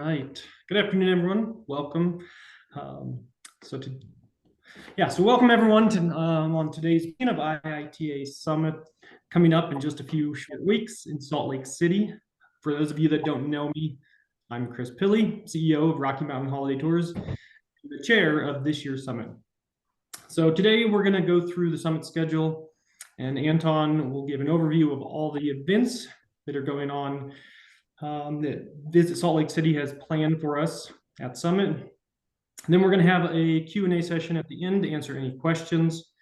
right. Good afternoon, everyone. Welcome. Um, so to so welcome everyone to on today's meeting of IITA Summit coming up in just a few short weeks in Salt Lake City. For those of you that don't know me, I'm Chris Pilley, CEO of Rocky Mountain Holiday Tours, and the chair of this year's summit. So today we're going to go through the summit schedule, and Anton will give an overview of all the events that are going on that Visit Salt Lake City has planned for us at Summit. And then we're going to have a Q&A session at the end to answer any questions.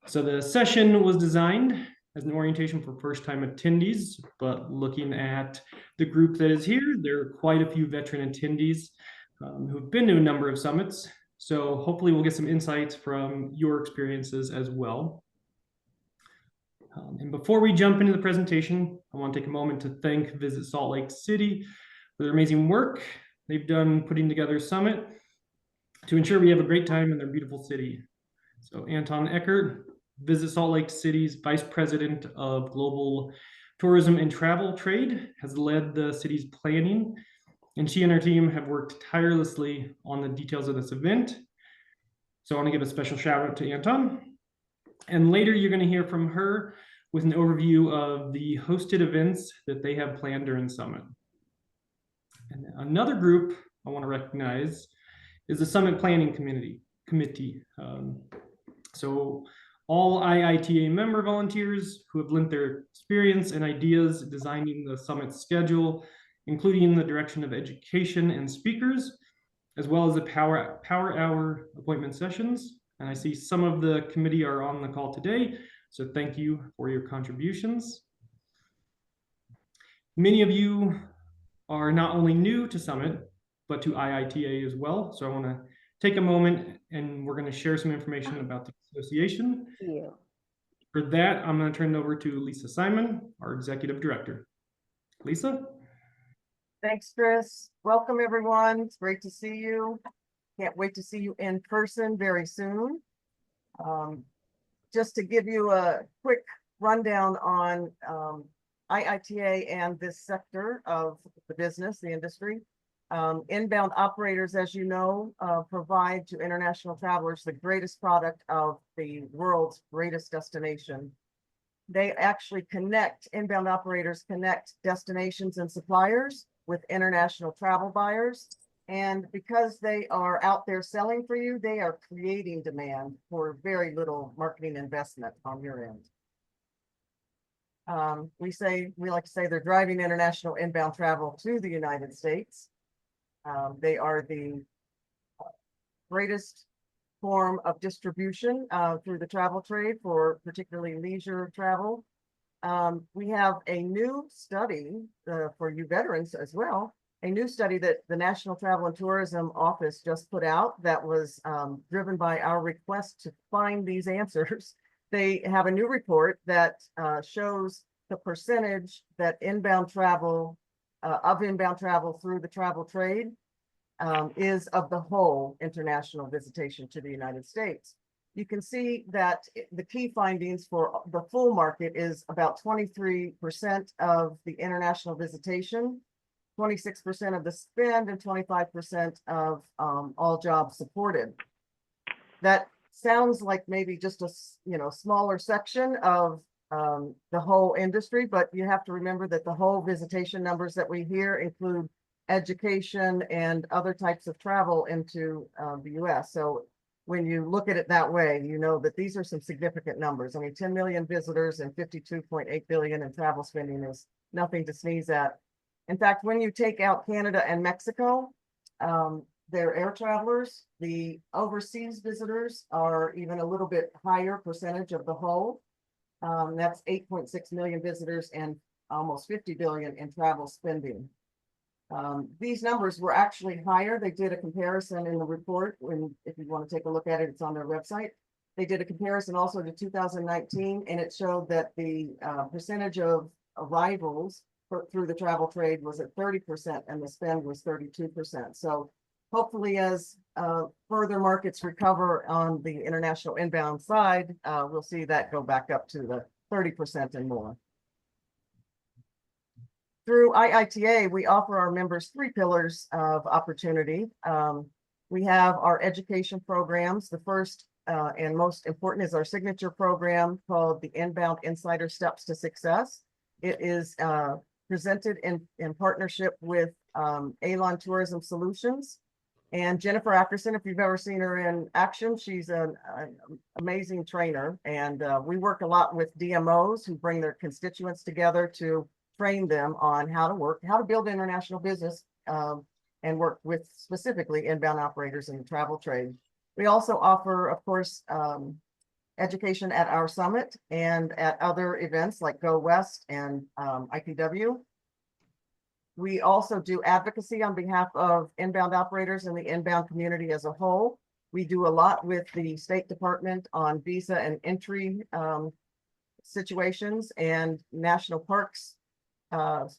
So the session was designed as an orientation for first-time attendees, but looking at the group that is here, there are quite a few veteran attendees who've been to a number of summits. So hopefully we'll get some insights from your experiences as well. And before we jump into the presentation, I want to take a moment to thank Visit Salt Lake City for their amazing work they've done putting together a summit to ensure we have a great time in their beautiful city. So Anton Eckert, Visit Salt Lake City's Vice President of Global Tourism and Travel Trade, has led the city's planning, and she and her team have worked tirelessly on the details of this event. So I want to give a special shout out to Anton. And later you're going to hear from her with an overview of the hosted events that they have planned during Summit. And another group I want to recognize is the Summit Planning Committee. So all IITA member volunteers who have lent their experience and ideas designing the Summit schedule, including the direction of education and speakers, as well as the power hour appointment sessions. And I see some of the committee are on the call today, so thank you for your contributions. Many of you are not only new to Summit, but to IITA as well. So I want to take a moment and we're going to share some information about the association. Yeah. For that, I'm going to turn it over to Lisa Simon, our Executive Director. Lisa? Thanks, Chris. Welcome, everyone. It's great to see you. Can't wait to see you in person very soon. Just to give you a quick rundown on IITA and this sector of the business, the industry. Inbound operators, as you know, provide to international travelers the greatest product of the world's greatest destination. They actually inbound operators connect destinations and suppliers with international travel buyers. And because they are out there selling for you, they are creating demand for very little marketing investment on your end. We like to say they're driving international inbound travel to the United States. They are the greatest form of distribution through the travel trade for particularly leisure travel. We have a new study for you veterans as well, a new study that the National Travel and Tourism Office just put out that was driven by our request to find these answers. They have a new report that shows the percentage that inbound travel through the travel trade is of the whole international visitation to the United States. You can see that the key findings for the full market is about 23% of the international visitation, 26% of the spend, and 25% of all jobs supported. That sounds like maybe just a smaller section of the whole industry, but you have to remember that the whole visitation numbers that we hear include education and other types of travel into the US. So when you look at it that way, you know that these are some significant numbers. I mean, 10 million visitors and 52.8 billion in travel spending is nothing to sneeze at. In fact, when you take out Canada and Mexico, they're air travelers. The overseas visitors are even a little bit higher percentage of the whole. That's 8.6 million visitors and almost 50 billion in travel spending. These numbers were actually higher. They did a comparison in the report. If you want to take a look at it, it's on their website. They did a comparison also to 2019, and it showed that the percentage of arrivals through the travel trade was at 30% and the spend was 32%. So hopefully as further markets recover on the international inbound side, we'll see that go back up to the 30% and more. Through IITA, we offer our members 3 pillars of opportunity. We have our education programs. The first and most important is our signature program called the Inbound Insider Steps to Success. It is presented in partnership with Alon Tourism Solutions. And Jennifer Ackerson, if you've ever seen her in action, she's an amazing trainer. And we work a lot with DMOs who bring their constituents together to train them on how to build international business and work with specifically inbound operators in the travel trade. We also offer, of course, education at our summit and at other events like Go West and IPW. We also do advocacy on behalf of inbound operators and the inbound community as a whole. We do a lot with the State Department on visa and entry situations and national parks,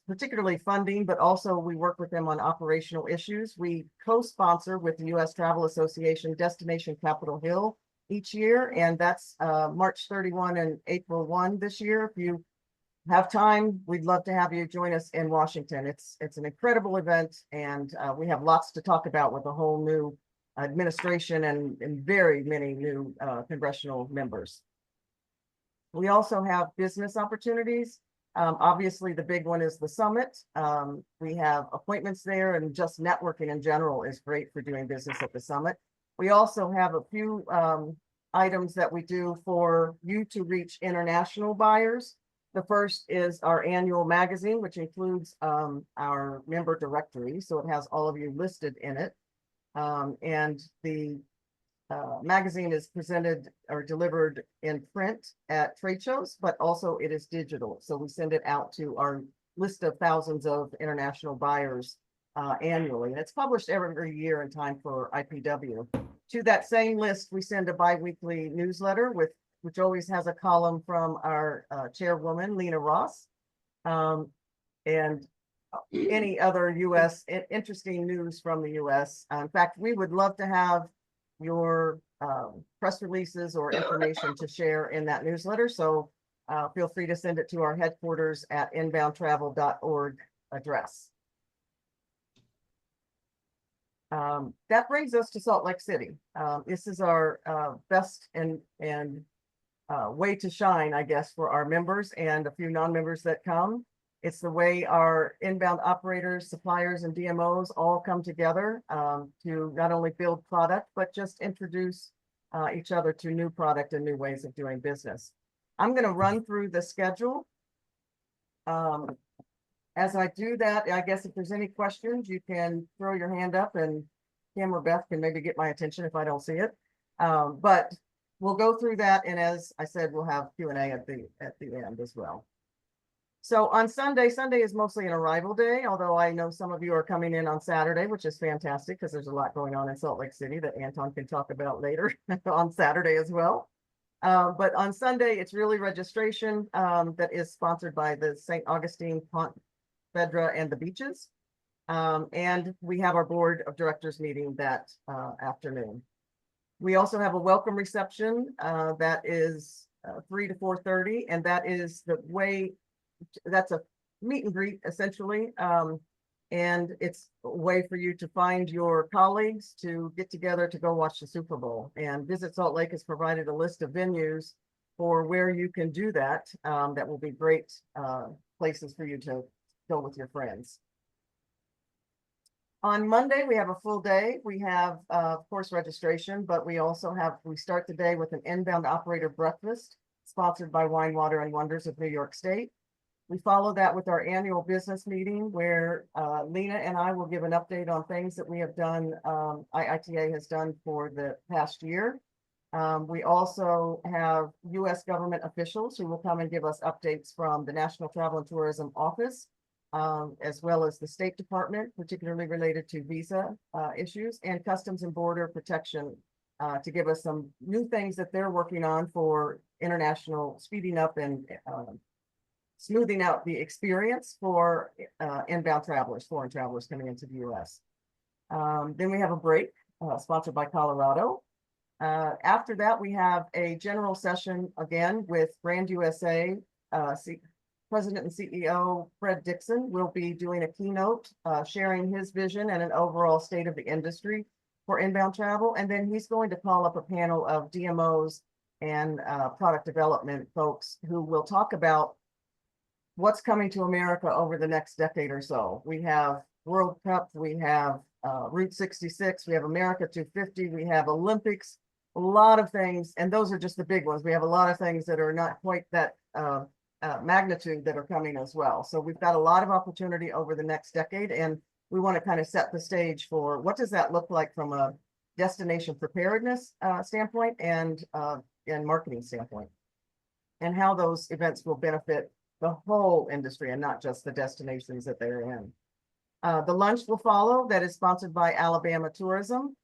particularly funding, but also we work with them on operational issues. We co-sponsor with the U.S. Travel Association Destination Capitol Hill each year, and that's March 31 and April 1 this year. If you have time, we'd love to have you join us in Washington. It's an incredible event, and we have lots to talk about with a whole new administration and very many new congressional members. We also have business opportunities. Obviously, the big one is the summit. We have appointments there, and just networking in general is great for doing business at the summit. We also have a few items that we do for you to reach international buyers. The first is our annual magazine, which includes our member directory. So it has all of you listed in it. And the magazine is presented or delivered in print at trade shows, but also it is digital. So we send it out to our list of thousands of international buyers annually. And it's published every year in time for IPW. To that same list, we send a bi-weekly newsletter which always has a column from our chairwoman, Lena Ross, and any other U.S. interesting news from the U.S. In fact, we would love to have your press releases or information to share in that newsletter. So feel free to send it to our headquarters at inboundtravel.org address. That brings us to Salt Lake City. This is our best and way to shine, I guess, for our members and a few non-members that come. It's the way our inbound operators, suppliers, and DMOs all come together to not only build product, but just introduce each other to new product and new ways of doing business. I'm going to run through the schedule. As I do that, I guess if there's any questions, you can throw your hand up and Kim or Beth can maybe get my attention if I don't see it. But we'll go through that, and as I said, we'll have Q&A at the end as well. So on Sunday is mostly an arrival day, although I know some of you are coming in on Saturday, which is fantastic because there's a lot going on in Salt Lake City that Anton can talk about later on Saturday as well. But on Sunday, it's really registration that is sponsored by the St. Augustine, Pont Vedra, and the Beaches. And we have our board of directors meeting that afternoon. We also have a welcome reception that is 3 to 4:30, and that is that's a meet and greet essentially. And it's a way for you to find your colleagues to get together to go watch the Super Bowl. And Visit Salt Lake has provided a list of venues for where you can do that. That will be great places for you to go with your friends. On Monday, we have a full day. We have, of course, registration, but we start the day with an inbound operator breakfast sponsored by Wine, Water, and Wonders of New York State. We follow that with our annual business meeting where Lena and I will give an update on things that we have done, IITA has done for the past year. We also have U.S. government officials who will come and give us updates from the National Travel and Tourism Office, as well as the State Department, particularly related to visa issues, and Customs and Border Protection to give us some new things that they're working on for international speeding up and smoothing out the experience for inbound travelers, foreign travelers coming into the U.S. Then we have a break sponsored by Colorado. After that, we have a general session again with Brand USA President and CEO Fred Dixon will be doing a keynote, sharing his vision and an overall state of the industry for inbound travel. And then he's going to call up a panel of DMOs and product development folks who will talk about what's coming to America over the next decade or so. We have World Cup, we have Route 66, we have America 250, we have Olympics, a lot of things, and those are just the big ones. We have a lot of things that are not quite that magnitude that are coming as well. So we've got a lot of opportunity over the next decade, and we want to kind of set the stage for what does that look like from a destination preparedness standpoint and marketing standpoint, and how those events will benefit the whole industry and not just the destinations that they're in. The lunch will follow, that is sponsored by Alabama Tourism.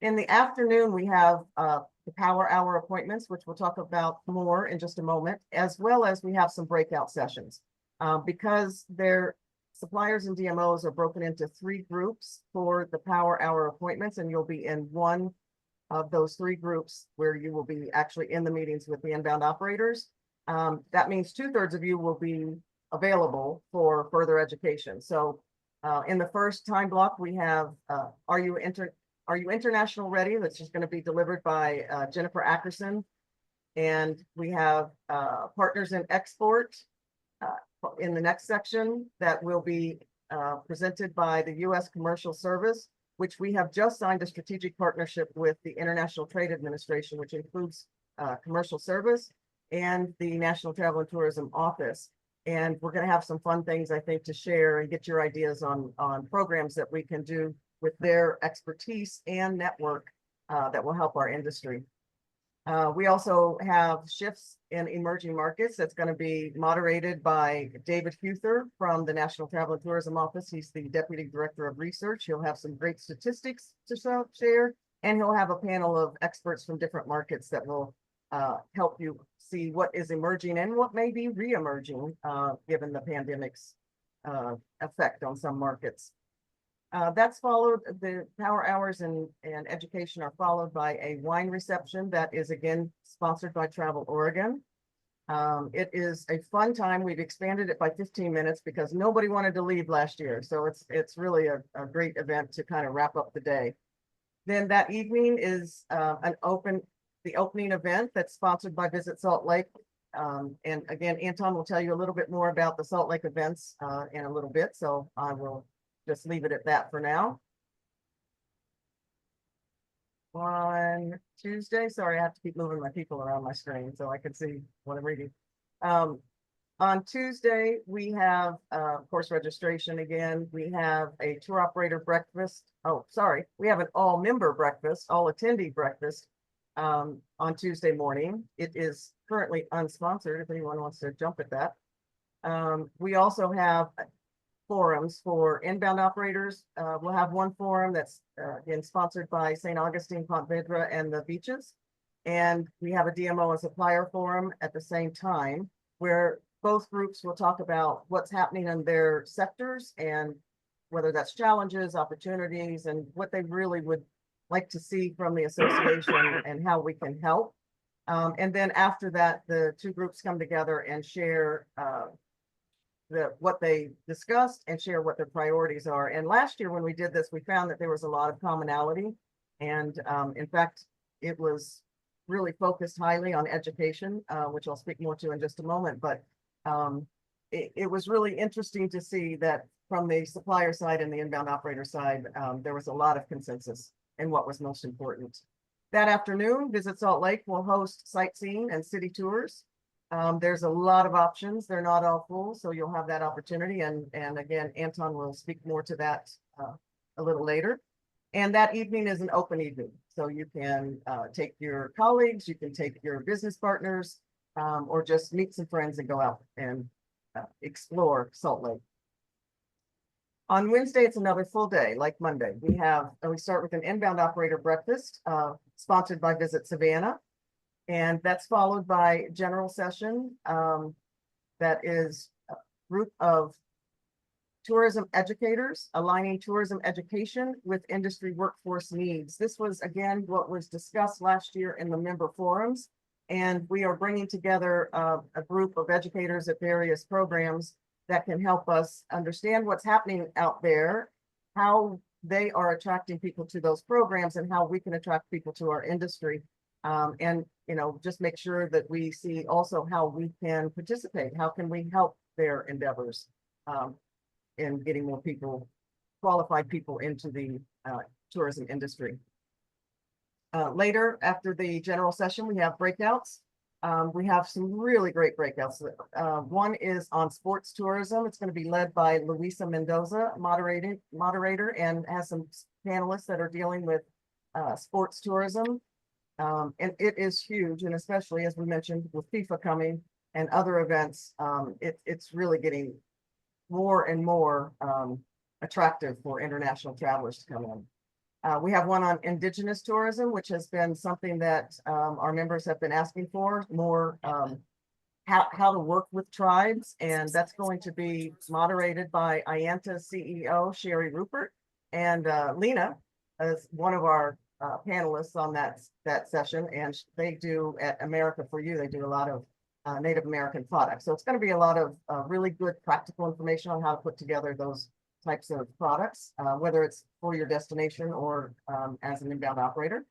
In the afternoon, we have the Power Hour appointments, which we'll talk about more in just a moment, as well as we have some breakout sessions. Because their suppliers and DMOs are broken into 3 groups for the Power Hour appointments, and you'll be in one of those 3 groups where you will be actually in the meetings with the inbound operators. That means 2/3 of you will be available for further education. So in the first time block, we have Are You International Ready? That's just going to be delivered by Jennifer Ackerson. And we have Partners in Export in the next section that will be presented by the U.S. Commercial Service, which we have just signed a strategic partnership with the International Trade Administration, which includes commercial service and the National Travel and Tourism Office. And we're going to have some fun things, I think, to share and get your ideas on programs that we can do with their expertise and network that will help our industry. We also have shifts in emerging markets that's going to be moderated by David Huther from the National Travel and Tourism Office. He's the Deputy Director of Research. He'll have some great statistics to share, and he'll have a panel of experts from different markets that will help you see what is emerging and what may be re-emerging given the pandemic's effect on some markets. That's followed, the power hours and education are followed by a wine reception that is again sponsored by Travel Oregon. It is a fun time. We've expanded it by 15 minutes because nobody wanted to leave last year. So it's really a great event to kind of wrap up the day. Then that evening is the opening event that's sponsored by Visit Salt Lake. And again, Anton will tell you a little bit more about the Salt Lake events in a little bit. So I will just leave it at that for now. On Tuesday, sorry, I have to keep moving my people around my screen so I can see what I'm reading. On Tuesday, we have, of course, registration again. We have a tour operator breakfast. Oh, sorry. We have an all-member breakfast, all-attendee breakfast on Tuesday morning. It is currently unsponsored if anyone wants to jump at that. We also have forums for inbound operators. We'll have one forum that's again sponsored by St. Augustine, Ponte Vedra, and the beaches. And we have a DMO and supplier forum at the same time where both groups will talk about what's happening in their sectors and whether that's challenges, opportunities, and what they really would like to see from the association and how we can help. And then after that, the 2 groups come together and share what they discussed and share what their priorities are. And last year when we did this, we found that there was a lot of commonality. And in fact, it was really focused highly on education, which I'll speak more to in just a moment. But it was really interesting to see that from the supplier side and the inbound operator side, there was a lot of consensus in what was most important. That afternoon, Visit Salt Lake will host sightseeing and city tours. There's a lot of options. They're not all full, so you'll have that opportunity. And again, Anton will speak more to that a little later. And that evening is an open evening. So you can take your colleagues, you can take your business partners, or just meet some friends and go out and explore Salt Lake. On Wednesday, it's another full day, like Monday. We start with an inbound operator breakfast sponsored by Visit Savannah. And that's followed by general session that is a group of tourism educators aligning tourism education with industry workforce needs. This was, again, what was discussed last year in the member forums. And we are bringing together a group of educators at various programs that can help us understand what's happening out there, how they are attracting people to those programs, and how we can attract people to our industry. And, you know, just make sure that we see also how we can participate. How can we help their endeavors in getting more people, qualified people into the tourism industry. Later, after the general session, we have breakouts. We have some really great breakouts. One is on sports tourism. It's going to be led by Luisa Mendoza, moderator, and has some panelists that are dealing with sports tourism. And it is huge, and especially as we mentioned with FIFA coming and other events, it's really getting more and more attractive for international travelers to come in. We have one on indigenous tourism, which has been something that our members have been asking for more, how to work with tribes. And that's going to be moderated by IITA CEO, Sherry Rupert, and Lena as one of our panelists on that session. And they do at America for You, they do a lot of Native American products. So it's going to be a lot of really good practical information on how to put together those types of products, whether it's for your destination or as an inbound operator.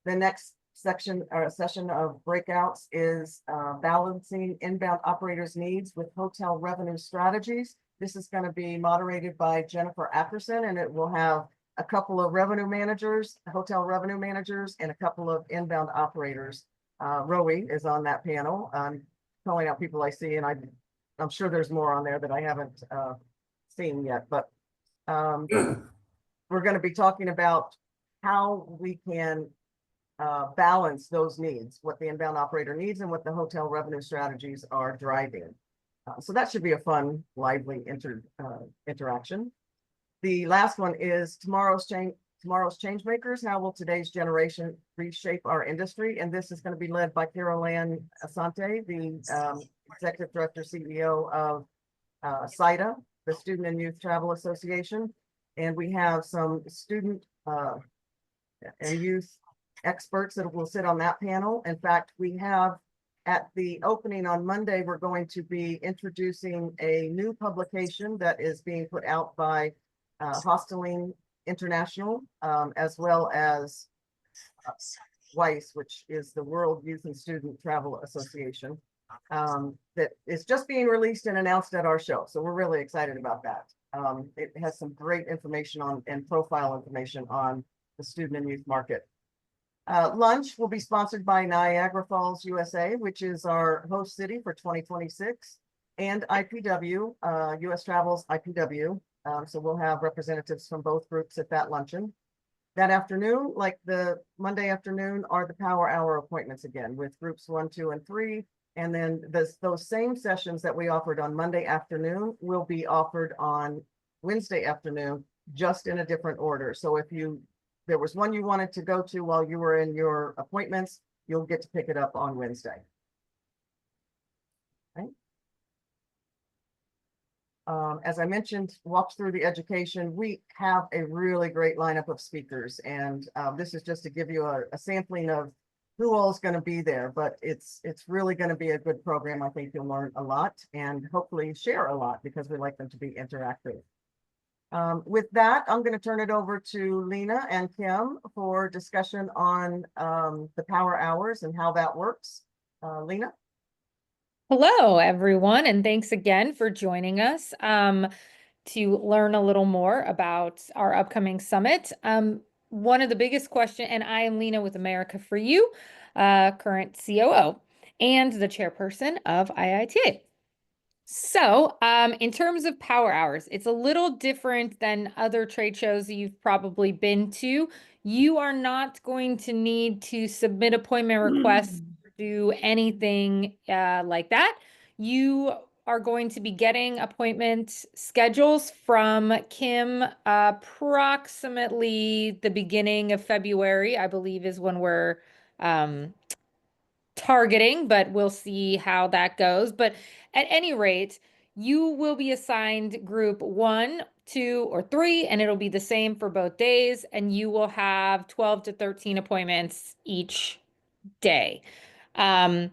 The next section or session of breakouts is balancing inbound operators' needs with hotel revenue strategies. This is going to be moderated by Jennifer Ackerson, and it will have a couple of revenue managers, hotel revenue managers, and a couple of inbound operators. Roe is on that panel. I'm calling out people I see, and I'm sure there's more on there that I haven't seen yet, but we're going to be talking about how we can balance those needs, what the inbound operator needs and what the hotel revenue strategies are driving. So that should be a fun, lively interaction. The last one is tomorrow's change makers. How will today's generation reshape our industry? And this is going to be led by Carol Ann Asante, the Executive Director, CEO of IITA, the Student and Youth Travel Association. And we have some student and youth experts that will sit on that panel. In fact, we have at the opening on Monday, we're going to be introducing a new publication that is being put out by Hosteling International, as well as WISE, which is the World Youth and Student Travel Association, that is just being released and announced at our show. So we're really excited about that. It has some great information on and profile information on the student and youth market. Lunch will be sponsored by Niagara Falls, USA, which is our host city for 2026, and IPW, US Travels IPW. So we'll have representatives from both groups at that luncheon. That afternoon, like the Monday afternoon, are the power hour appointments again with groups 1, 2, and 3. And then those same sessions that we offered on Monday afternoon will be offered on Wednesday afternoon, just in a different order. So if there was one you wanted to go to while you were in your appointments, you'll get to pick it up on Wednesday. Okay. As I mentioned, walked through the education. We have a really great lineup of speakers, and this is just to give you a sampling of who all is going to be there, but it's really going to be a good program. I think you'll learn a lot and hopefully share a lot because we like them to be interactive. With that, I'm going to turn it over to Lena and Kim for discussion on the power hours and how that works. Lena? Hello, everyone, and thanks again for joining us to learn a little more about our upcoming summit. One of the biggest questions, and I am Lena with America for You, current COO, and the chairperson of IITA. So, in terms of power hours, it's a little different than other trade shows that you've probably been to. You are not going to need to submit appointment requests or do anything like that. You are going to be getting appointment schedules from Kim approximately the beginning of February, I believe is when we're targeting, but we'll see how that goes. But at any rate, you will be assigned group 1, 2, or 3, and it'll be the same for both days, and you will have 12 to 13 appointments each day. And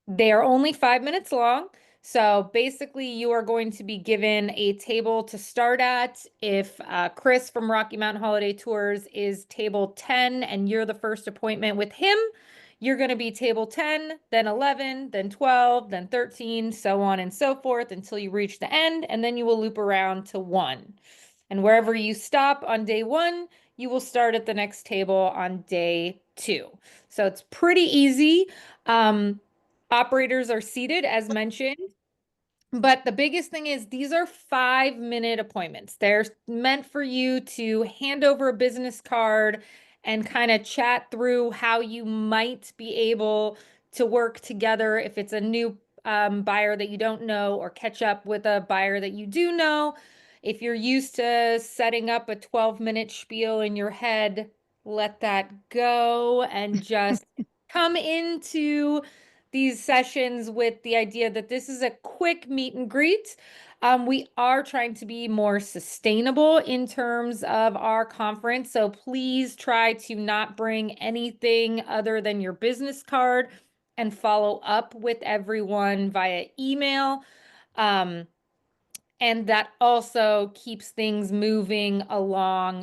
they are only 5 minutes long. So basically, you are going to be given a table to start at. If Chris from Rocky Mountain Holiday Tours is table 10 and you're the first appointment with him, you're going to be table 10, then 11, then 12, then 13, so on and so forth until you reach the end, and then you will loop around to 1. And wherever you stop on day 1, you will start at the next table on day 2. So it's pretty easy. Operators are seated, as mentioned. But the biggest thing is these are 5-minute appointments. They're meant for you to hand over a business card and kind of chat through how you might be able to work together if it's a new buyer that you don't know, or catch up with a buyer that you do know. If you're used to setting up a 12-minute spiel in your head, let that go and just come into these sessions with the idea that this is a quick meet and greet. We are trying to be more sustainable in terms of our conference, so please try to not bring anything other than your business card and follow up with everyone via email. And that also keeps things moving along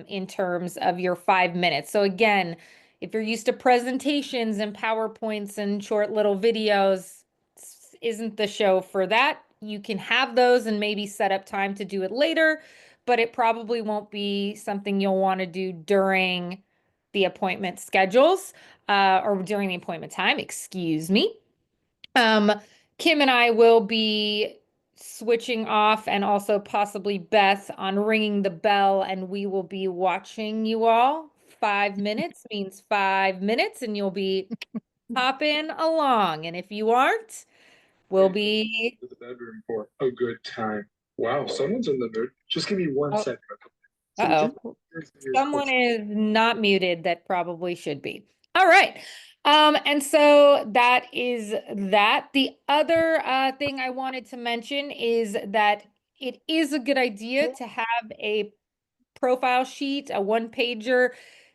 in terms of your 5 minutes. So again, if you're used to presentations and PowerPoints and short little videos, this isn't the show for that. You can have those and maybe set up time to do it later, but it probably won't be something you'll want to do during the appointment schedules or during the appointment time, excuse me. Kim and I will be switching off, and also possibly Beth on ringing the bell, and we will be watching you all. 5 minutes means 5 minutes, and you'll be hopping along. And if you aren't, we'll be. To the bedroom for a good time. Wow, someone's in the mood. Just give me one Oh. second. Uh-oh. Someone is not muted that probably should be. All right. And so that is that. The other thing I wanted to mention is that it is a good idea to have a profile sheet, a one-pager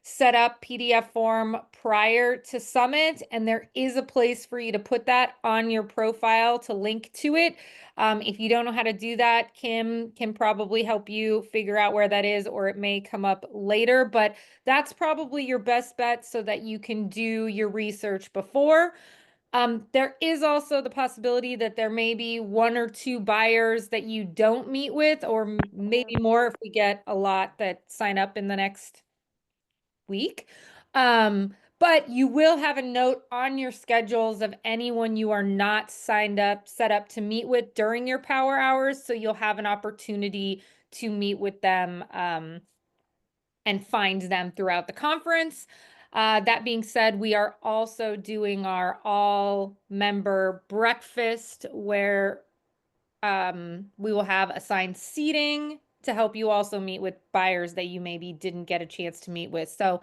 set up PDF form prior to Summit, and there is a place for you to put that on your profile to link to it. If you don't know how to do that, Kim can probably help you figure out where that is, or it may come up later, but that's probably your best bet so that you can do your research before. There is also the possibility that there may be 1 or 2 buyers that you don't meet with, or maybe more if we get a lot that sign up in the next week. But you will have a note on your schedules of anyone you are not set up to meet with during your power hours. So you'll have an opportunity to meet with them and find them throughout the conference. That being said, we are also doing our all-member breakfast where we will have assigned seating to help you also meet with buyers that you maybe didn't get a chance to meet with. So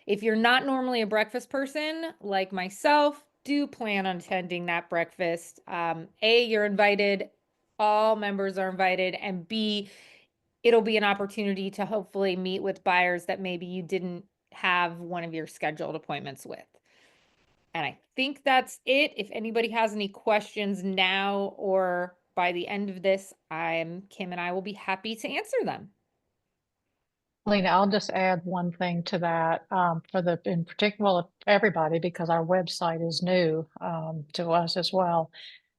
if you're not normally a breakfast person like myself, do plan on attending that breakfast. A, you're invited, all members are invited, and B, it'll be an opportunity to hopefully meet with buyers that maybe you didn't have one of your scheduled appointments with. And I think that's it. If anybody has any questions now or by the end of this, Kim and I will be happy to answer them. Lena, I'll just add one thing to that in particular, well, everybody, because our website is new to us as well.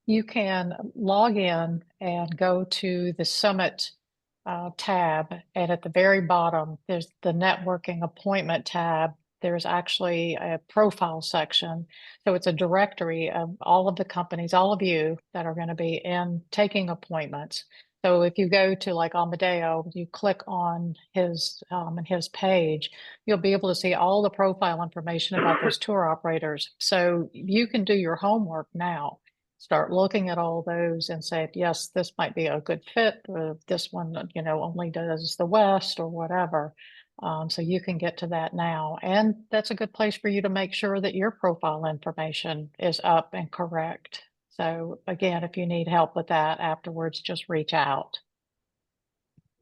You can log in and go to the Summit tab, and at the very bottom, there's the networking appointment tab. There's actually a profile section. So it's a directory of all of the companies, all of you that are going to be in taking appointments. So if you go to like Amadeo, you click on his page, you'll be able to see all the profile information about those tour operators. So you can do your homework now. Start looking at all those and say, yes, this might be a good fit. Or this one, only does the West or whatever. So you can get to that now. And that's a good place for you to make sure that your profile information is up and correct. So again, if you need help with that afterwards, just reach out.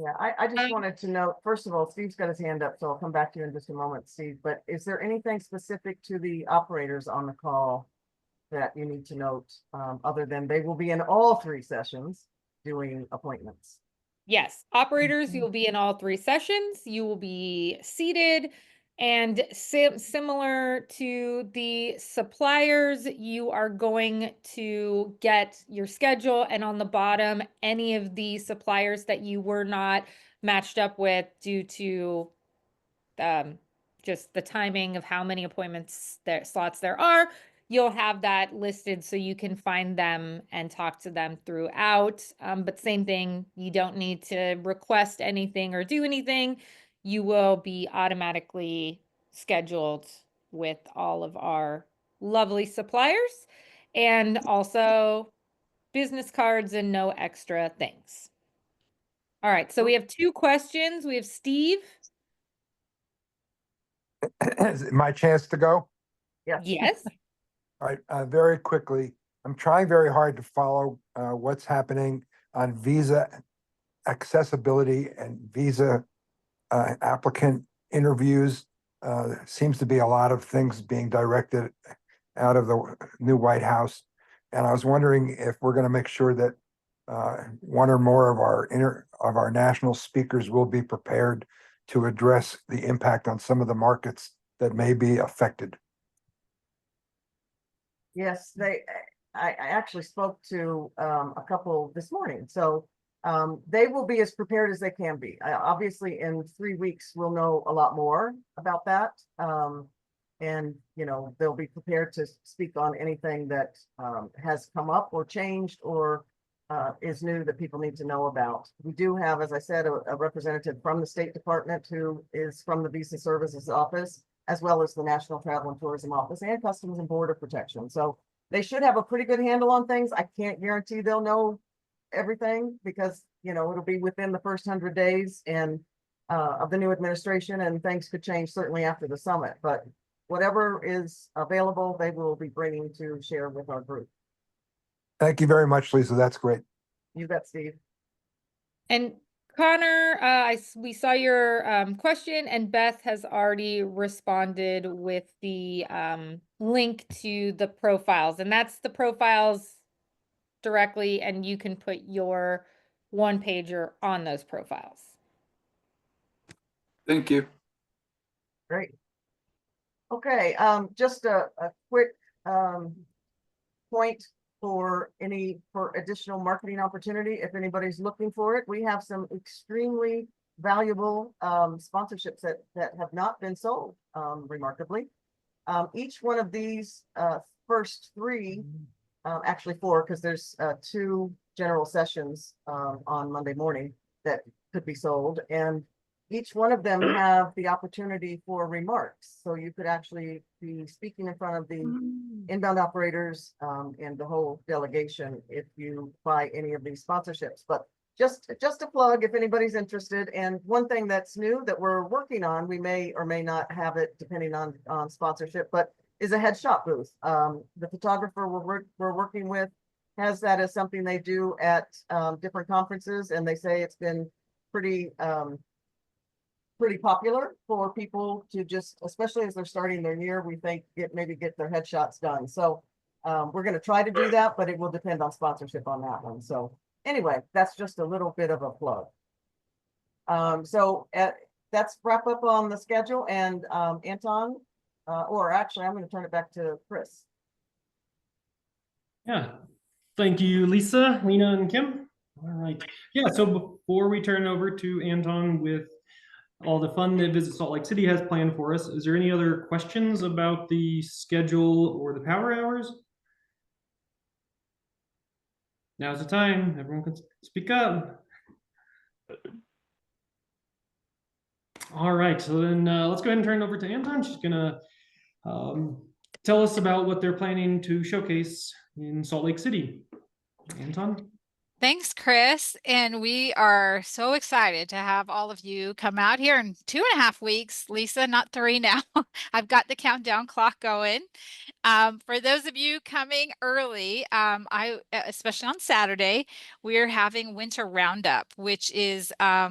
Yeah, I just Um, wanted to note, first of all, Steve's got his hand up, so I'll come back to you in just a moment, Steve, but is there anything specific to the operators on the call that you need to note, other than they will be in all 3 sessions doing appointments? Yes, operators, you'll be in all 3 sessions. You will be seated, and similar to the suppliers, you are going to get your schedule, and on the bottom, any of the suppliers that you were not matched up with due to just the timing of how many slots there are, you'll have that listed so you can find them and talk to them throughout. But same thing, you don't need to request anything or do anything. You will be automatically scheduled with all of our lovely suppliers, and also business cards and no extra things. All right, so we have 2 questions. We have Steve. Is it my chance to go? Yes. Yes. All right, very quickly, I'm trying very hard to follow what's happening on visa accessibility and visa applicant interviews. Seems to be a lot of things being directed out of the new White House. And I was wondering if we're going to make sure that one or more of our national speakers will be prepared to address the impact on some of the markets that may be affected. Yes, I actually spoke to a couple this morning, so they will be as prepared as they can be. Obviously, in 3 weeks, we'll know a lot more about that. And, you know, they'll be prepared to speak on anything that has come up or changed or is new that people need to know about. We do have, as I said, a representative from the State Department who is from the Visa Services Office, as well as the National Travel and Tourism Office and Customs and Border Protection. So they should have a pretty good handle on things. I can't guarantee they'll know everything because, you know, it'll be within the first 100 days and of the new administration, and things could change certainly after the summit. But whatever is available, they will be bringing to share with our group. Thank you very much, Lisa. That's great. You bet, Steve. And Connor, we saw your question, and Beth has already responded with the link to the profiles, and that's the profiles directly, and you can put your 1-pager on those profiles. Thank you. Great. Okay, just a quick point for additional marketing opportunity. If anybody's looking for it, we have some extremely valuable sponsorships that have not been sold, remarkably. Each one of these first 3, actually 4, because there's 2 general sessions on Monday morning that could be sold, and each one of them have the opportunity for remarks. So you could actually be speaking in front of the inbound operators and the whole delegation if you buy any of these sponsorships. But just a plug if anybody's interested. And one thing that's new that we're working on, we may or may not have it depending on sponsorship, but is a headshot booth. The photographer we're working with has that as something they do at different conferences, and they say it's been pretty popular for people to just, especially as they're starting their year, we think maybe get their headshots done. So we're going to try to do that, but it will depend on sponsorship on that one. So anyway, that's just a little bit of a plug. That's wrap up on the schedule, and Anton, or actually I'm going to turn it back to Chris. Yeah, thank you, Lisa, Lena, and Kim. All right. Yeah, so before we turn over to Anton with all the fun that Visit Salt Lake City has planned for us, is there any other questions about the schedule or the power hours? Now's the time. Everyone can speak up. All right, so then let's go ahead and turn it over to Anton. She's gonna tell us about what they're planning to showcase in Salt Lake City. Anton? Thanks, Chris. And we are so excited to have all of you come out here in 2.5 weeks. Lisa, not 3 now. I've got the countdown clock going. For those of you coming early, especially on Saturday, we're having Winter Roundup, which is a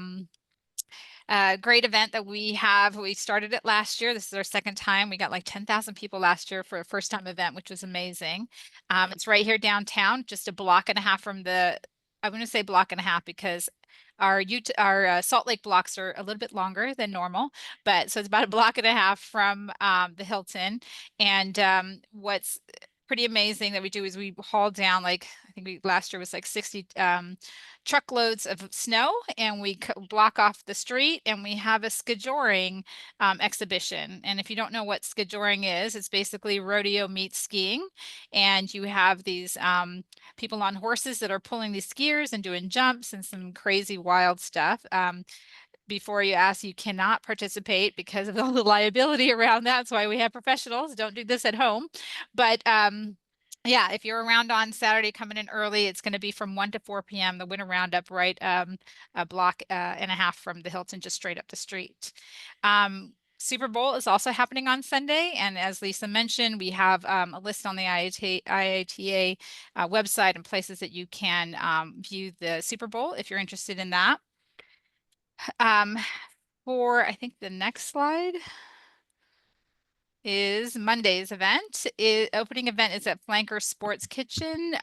great event that we have. We started it last year. This is our second time. We got like 10,000 people last year for a first time event, which was amazing. It's right here downtown, just a block and a half from I'm going to say block and a half because our Salt Lake blocks are a little bit longer than normal, but so it's about a block and a half from the Hilton. And what's pretty amazing that we do is we haul down, like I think last year was like 60 truckloads of snow, and we block off the street, and we have a skijoring exhibition. And if you don't know what skijoring is, it's basically rodeo meets skiing, and you have these people on horses that are pulling these skiers and doing jumps and some crazy wild stuff. Before you ask, you cannot participate because of all the liability around that. That's why we have professionals. Don't do this at home. But yeah, if you're around on Saturday coming in early, it's going to be from 1 to 4 p.m. The Winter Roundup, right? A block and a half from the Hilton, just straight up the street. Super Bowl is also happening on Sunday. And as Lisa mentioned, we have a list on the IITA website and places that you can view the Super Bowl if you're interested in that. For I think the next slide is Monday's event. Opening event is at Flanker Sports Kitchen.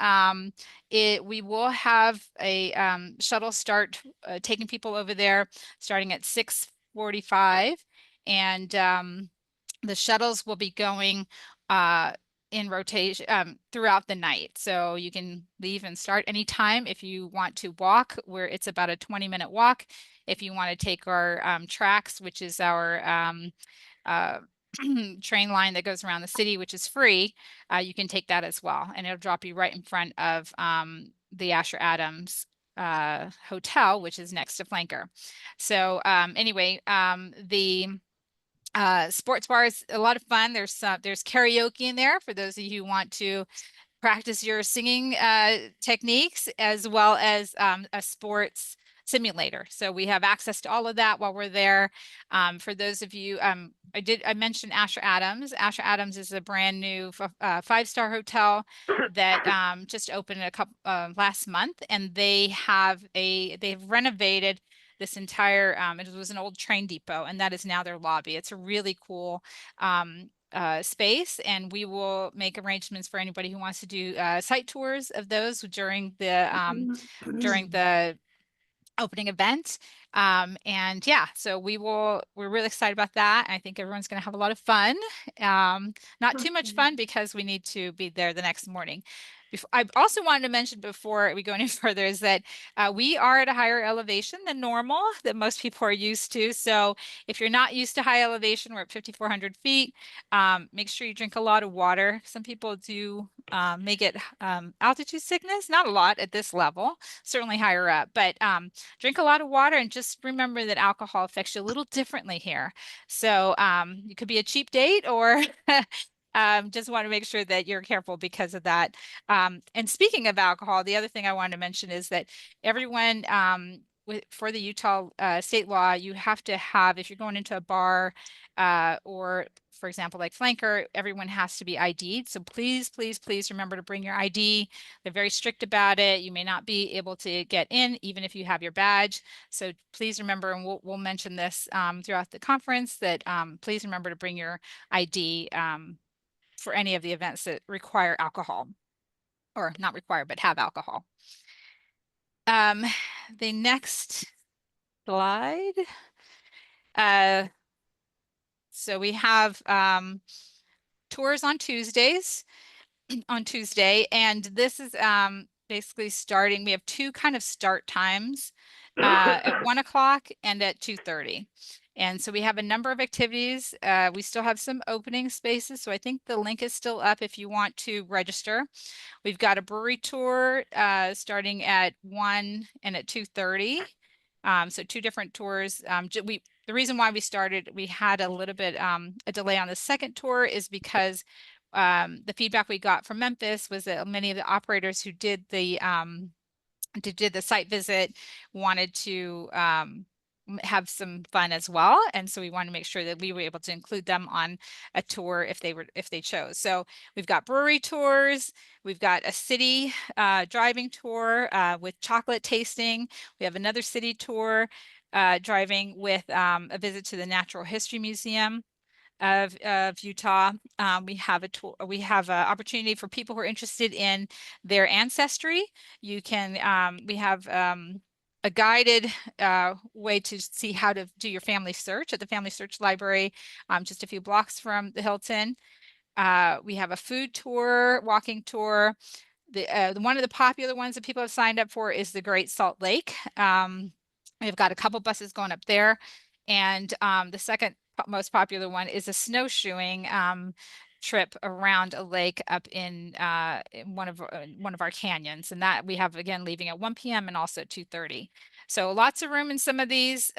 We will have a shuttle start taking people over there starting at 6:45, and the shuttles will be going in rotation throughout the night. So you can leave and start anytime. If you want to walk, where it's about a 20-minute walk. If you want to take our tracks, which is our train line that goes around the city, which is free, you can take that as well. And it'll drop you right in front of the Asher Adams Hotel, which is next to Flanker. So anyway, the sports bar is a lot of fun. There's karaoke in there for those of you who want to practice your singing techniques, as well as a sports simulator. So we have access to all of that while we're there. For those of you, I mentioned Asher Adams. Asher Adams is a brand new 5-star hotel that just opened a couple last month, and they've renovated this entire it was an old train depot, and that is now their lobby. It's a really cool space, and we will make arrangements for anybody who wants to do site tours of those during the opening event. And yeah, so we're really excited about that. I think everyone's going to have a lot of fun. Not too much fun because we need to be there the next morning. I also wanted to mention before we go any further is that we are at a higher elevation than normal, that most people are used to. So if you're not used to high elevation, we're at 5,400 feet. Make sure you drink a lot of water. Some people do may get altitude sickness, not a lot at this level, certainly higher up, but drink a lot of water, and just remember that alcohol affects you a little differently here. So it could be a cheap date, or just want to make sure that you're careful because of that. And speaking of alcohol, the other thing I wanted to mention is that everyone for the Utah state law, you have to have, if you're going into a bar or, for example, like Flanker, everyone has to be ID'd. So please, please, please remember to bring your ID. They're very strict about it. You may not be able to get in, even if you have your badge. So please remember, and we'll mention this throughout the conference, that please remember to bring your ID for any of the events that require alcohol, or not require, but have alcohol. The next slide. So we have tours on Tuesdays, on Tuesday, and this is basically starting. We have two kind of start times at 1 o'clock and at 2:30. And so we have a number of activities. We still have some opening spaces, so I think the link is still up if you want to register. We've got a brewery tour starting at 1 and at 2:30. So two different tours. The reason why we had a little bit a delay on the second tour is because the feedback we got from Memphis was that many of the operators who did the did the site visit, wanted to have some fun as well. And so we wanted to make sure that we were able to include them on a tour if they chose. So we've got brewery tours, we've got a city driving tour with chocolate tasting. We have another city tour driving with a visit to the Natural History Museum of Utah. We have a tour, we have an opportunity for people who are interested in their ancestry. You can, we have a guided way to see how to do your family search at the Family Search Library, just a few blocks from the Hilton. We have a food tour, walking tour. One of the popular ones that people have signed up for is the Great Salt Lake. We've got a couple buses going up there. And the second most popular one is a snowshoeing trip around a lake up in one of our canyons. And that we have, again, leaving at 1 p.m. and also at 2:30. So lots of room in some of these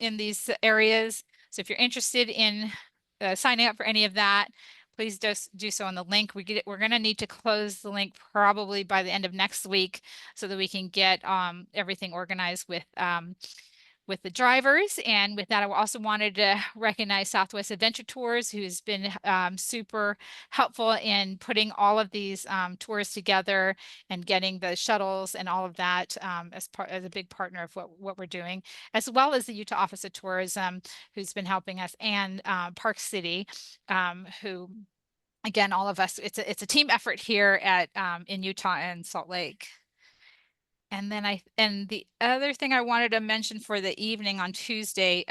in these areas. So if you're interested in signing up for any of that, please do so on the link. We're going to need to close the link probably by the end of next week so that we can get everything organized with the drivers. And with that, I also wanted to recognize Southwest Adventure Tours, who's been super helpful in putting all of these tours together and getting the shuttles and all of that as a big partner of what we're doing, as well as the Utah Office of Tourism, who's been helping us, and Park City, who, again, all of us, it's a team effort here at in Utah and Salt Lake. And then the other thing I wanted to mention for the evening on Tuesday,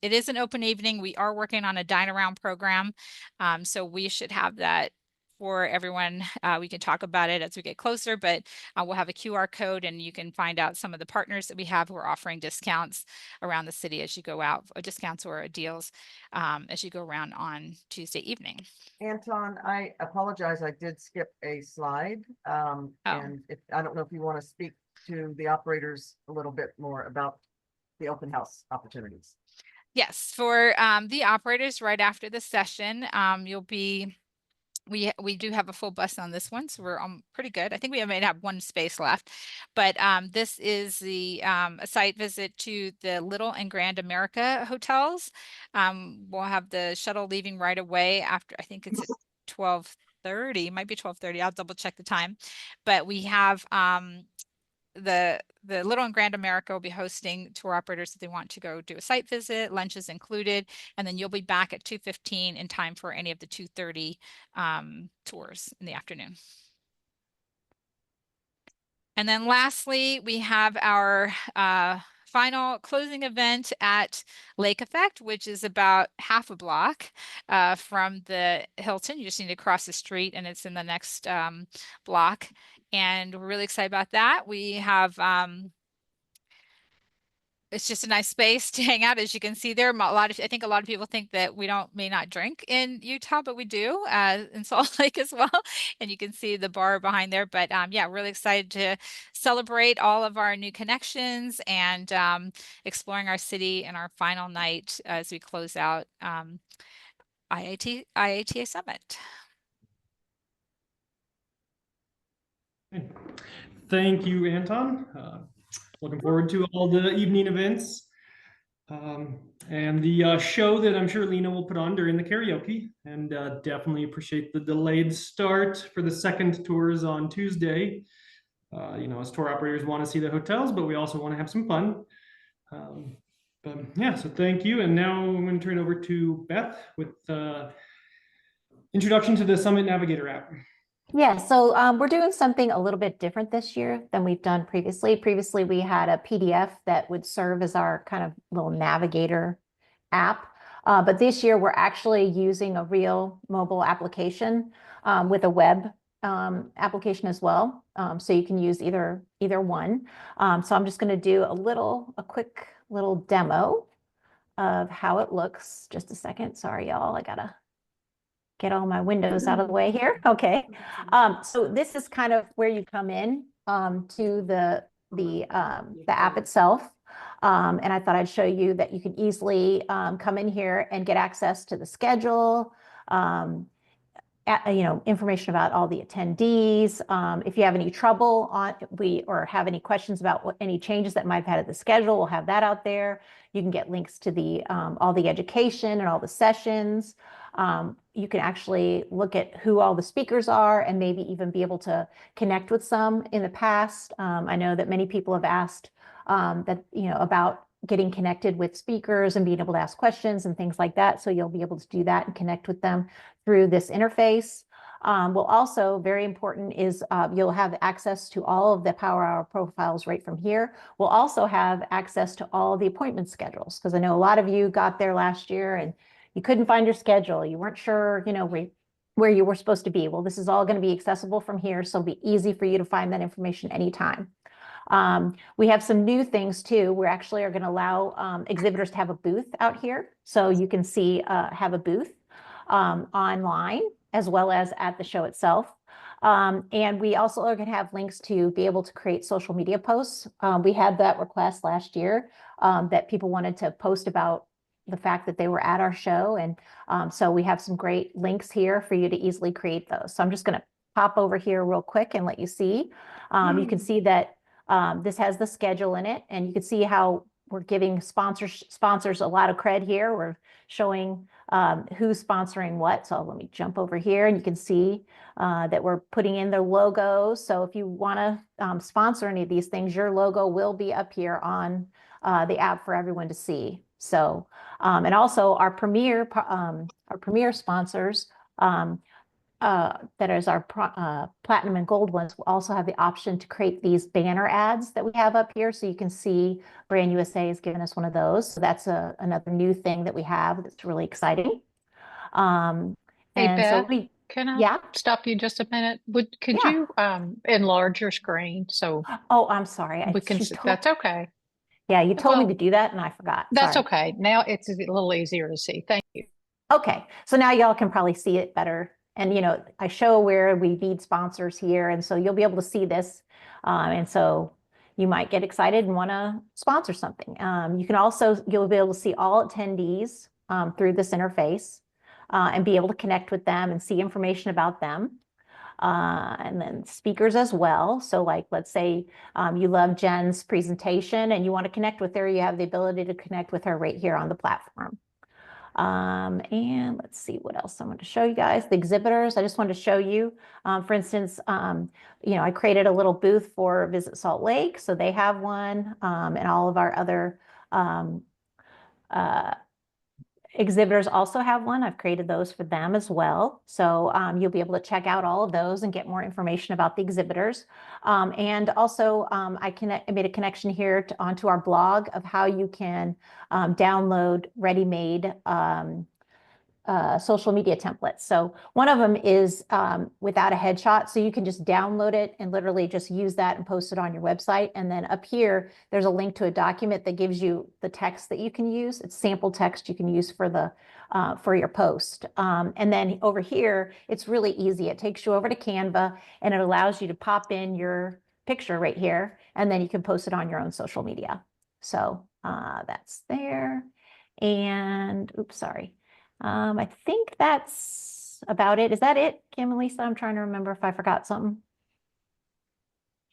it is an open evening. We are working on a dine around program. So we should have that for everyone. We can talk about it as we get closer, but we'll have a QR code and you can find out some of the partners that we have who are offering discounts around the city as you go out, or discounts or deals as you go around on Tuesday evening. Anton, I apologize, I did skip a slide. And I don't know if you want to speak to the operators a little bit more about the open house opportunities. Yes, for the operators right after the session, we do have a full bus on this one, so we're pretty good. I think we may have one space left, but this is the a site visit to the Little and Grand America hotels. We'll have the shuttle leaving right away after, I think it's at 12:30, might be 12:30. I'll double check the time, but we have the Little and Grand America will be hosting tour operators if they want to go do a site visit. Lunch is included, and then you'll be back at 2:15 in time for any of the 2:30 tours in the afternoon. And then lastly, we have our final closing event at Lake Effect, which is about half a block from the Hilton. You just need to cross the street and it's in the next block. And we're really excited about that. We have it's just a nice space to hang out. As you can see there, I think a lot of people think that we may not drink in Utah, but we do in Salt Lake as well. And you can see the bar behind there. But yeah, really excited to celebrate all of our new connections and exploring our city in our final night as we close out IITA Summit. Thank you, Anton. Looking forward to all the evening events and the show that I'm sure Lena will put on during the karaoke, and definitely appreciate the delayed start for the second tours on Tuesday. You know, as tour operators want to see the hotels, but we also want to have some fun. But yeah, so thank you. And now I'm going to turn it over to Beth with introduction to the Summit Navigator app. Yeah, so we're doing something a little bit different this year than we've done previously. Previously, we had a PDF that would serve as our kind of little navigator app. But this year, we're actually using a real mobile application with a web application as well. So you can use either one. So I'm just going to do a quick little demo of how it looks. Just a second. Sorry, y'all. I gotta get all my windows out of the way here. Okay. So this is kind of where you come in to the app itself. And I thought I'd show you that you can easily come in here and get access to the schedule. information about all the attendees. If you have any trouble or have any questions about any changes that might have had at the schedule, we'll have that out there. You can get links to all the education and all the sessions. You can actually look at who all the speakers are and maybe even be able to connect with some in the past. I know that many people have asked about getting connected with speakers and being able to ask questions and things like that. So you'll be able to do that and connect with them through this interface. We'll also, very important is you'll have access to all of the Power Hour profiles right from here. We'll also have access to all the appointment schedules, because I know a lot of you got there last year and you couldn't find your schedule. You weren't sure, where you were supposed to be. Well, this is all going to be accessible from here, so it'll be easy for you to find that information anytime. We have some new things too. We actually are going to allow exhibitors to have a booth out here. So you can have a booth online as well as at the show itself. And we also are going to have links to be able to create social media posts. We had that request last year that people wanted to post about the fact that they were at our show. And so we have some great links here for you to easily create those. So I'm just going to pop over here real quick and let you see. You can see that this has the schedule in it, and you can see how we're giving sponsors a lot of cred here. We're showing who's sponsoring what. So let me jump over here, and you can see that we're putting in their logos. So if you want to sponsor any of these things, your logo will be up here on the app for everyone to see. So, and also our premier sponsors, that is our platinum and gold ones, will also have the option to create these banner ads that we have up here. So you can see Brand USA has given us one of those. So that's another new thing that we have that's really exciting. Hey, and so Beth, can I yeah. stop you just a minute? Could Yeah. you enlarge your screen so Oh, I'm sorry. we can see? That's okay. Yeah, you told me Well, to do that and I forgot. That's Sorry. okay. Now it's a little easier to see. Thank you. Okay, so now y'all can probably see it better. And, I show where we need sponsors here. And so you'll be able to see this. And so you might get excited and want to sponsor something. You'll be able to see all attendees through this interface and be able to connect with them and see information about them. And then speakers as well. So like, let's say you love Jen's presentation and you want to connect with her, you have the ability to connect with her right here on the platform. And let's see what else I want to show you guys. The exhibitors, I just wanted to show you, for instance, I created a little booth for Visit Salt Lake. So they have one, and all of our other exhibitors also have one. I've created those for them as well. So you'll be able to check out all of those and get more information about the exhibitors. And also I made a connection here onto our blog of how you can download ready-made social media templates. So one of them is without a headshot. So you can just download it and literally just use that and post it on your website. And then up here, there's a link to a document that gives you the text that you can use. It's sample text you can use for your post. And then over here, it's really easy. It takes you over to Canva and it allows you to pop in your picture right here. And then you can post it on your own social media. So that's there. And oops, sorry. I think that's about it. Is that it, Kim and Lisa? I'm trying to remember if I forgot something.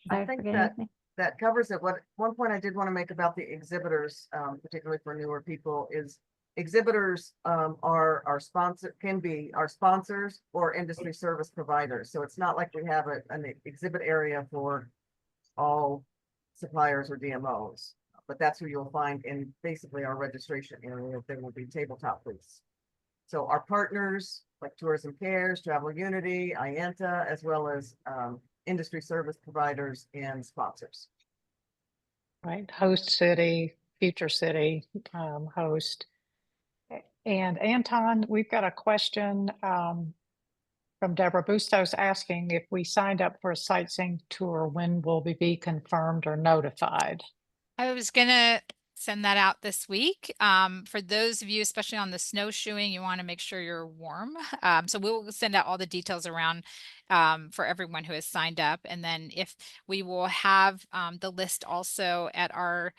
I think that covers it. One point I did want to make about the exhibitors, particularly for newer people, is exhibitors can be our sponsors or industry service providers. So it's not like we have an exhibit area for all suppliers or DMOs, but that's who you'll find in basically our registration area. There will be tabletop booths. So our partners like Tourism Cares, Travel Unity, IITA, as well as industry service providers and sponsors. Right, host city, future city, host. And Anton, we've got a question from Deborah Bustos asking if we signed up for a sightseeing tour, when will we be confirmed or notified? I was gonna send that out this week. For those of you, especially on the snowshoeing, you want to make sure you're warm. So we'll send out all the details around for everyone who has signed up. And then if we will have the list also at our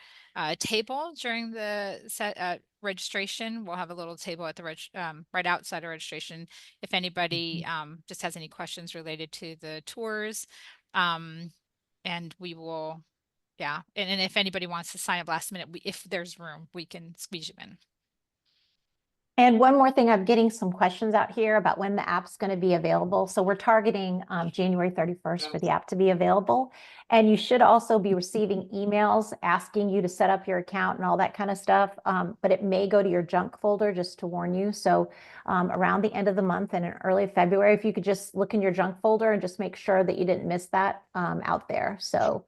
table during the registration. We'll have a little table at the right outside of registration. If anybody just has any questions related to the tours, and we will, yeah. And if anybody wants to sign up last minute, if there's room, we can squeeze you in. And one more thing, I'm getting some questions out here about when the app's going to be available. So we're targeting January 31st for the app to be available. And you should also be receiving emails asking you to set up your account and all that kind of stuff. But it may go to your junk folder, just to warn you. So around the end of the month and in early February, if you could just look in your junk folder and just make sure that you didn't miss that out there. So,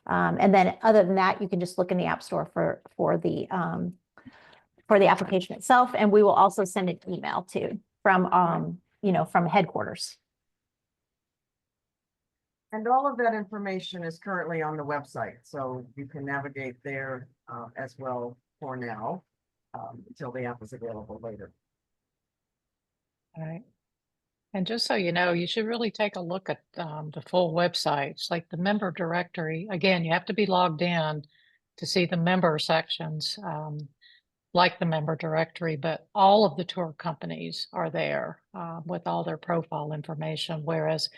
and then other than that, you can just look in the App Store for the application itself, and we will also send an email too from from headquarters. And all of that information is currently on the website, so you can navigate there as well for now until the app is available later. All right. And just so you know, you should really take a look at the full websites, like the member directory. Again, you have to be logged in to see the member sections. Like the member directory, but all of the tour companies are there with all their profile information. Whereas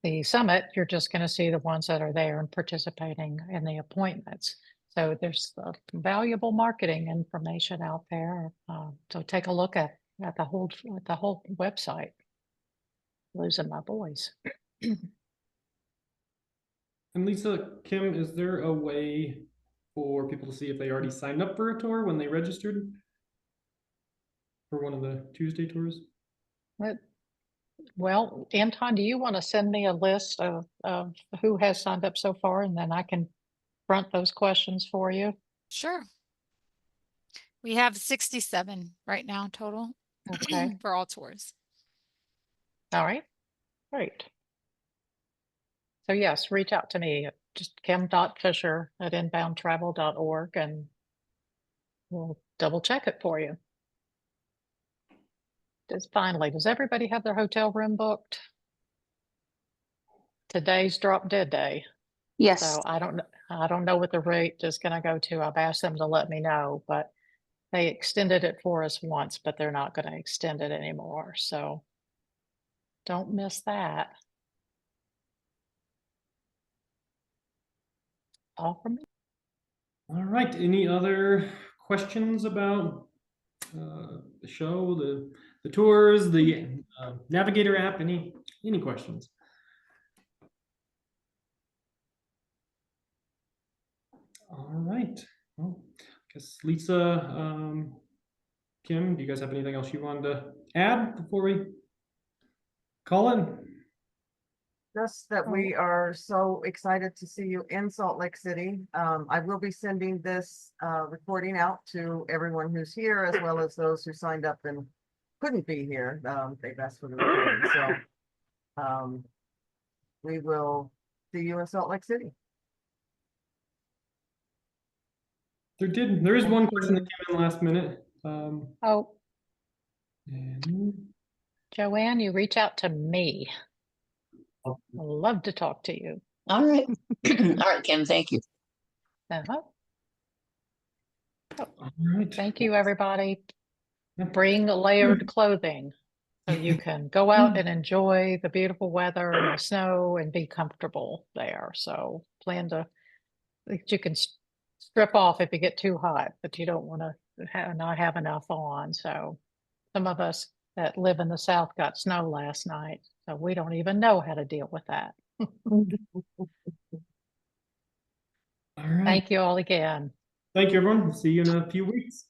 the summit, you're just going to see the ones that are there and participating in the appointments. So there's valuable marketing information out there. So take a look at the whole website. Losing my voice. And Lisa, Kim, is there a way for people to see if they already signed up for a tour when they registered for one of the Tuesday tours? Well, Anton, do you want to send me a list of who has signed up so far, and then I can front those questions for you? Sure. We have 67 right now total. Okay. For all tours. All right. Great. So yes, reach out to me at just kim.fisher@inboundtravel.org and we'll double check it for you. Just finally, does everybody have their hotel room booked? Today's drop dead day. Yes. So I don't know what the rate is going to go to. I've asked them to let me know, but they extended it for us once, but they're not going to extend it anymore. So don't miss that. All from me. All right. Any other questions about the show, the tours, the Navigator app? Any questions? All right. Well, I guess Lisa, Kim, do you guys have anything else you wanted to add before we call it? Just that we are so excited to see you in Salt Lake City. I will be sending this recording out to everyone who's here, as well as those who signed up and couldn't be here. They've asked for the recording, so we will see you in Salt Lake City. There is one question that came in last minute. Oh, and Joanne, you reach out to me. I'd love to talk to you. All right. All right, Kim, thank you. Uh-huh. all right. Thank you, everybody. Yeah. Bring layered clothing so you can go out and enjoy the beautiful weather and the snow and be comfortable there. So plan to, you can strip off if you get too hot, but you don't want to not have enough on. So some of us that live in the South got snow last night, so we don't even know how to deal with that. All right. Thank you all again. Thank you, everyone. We'll see you in a few weeks.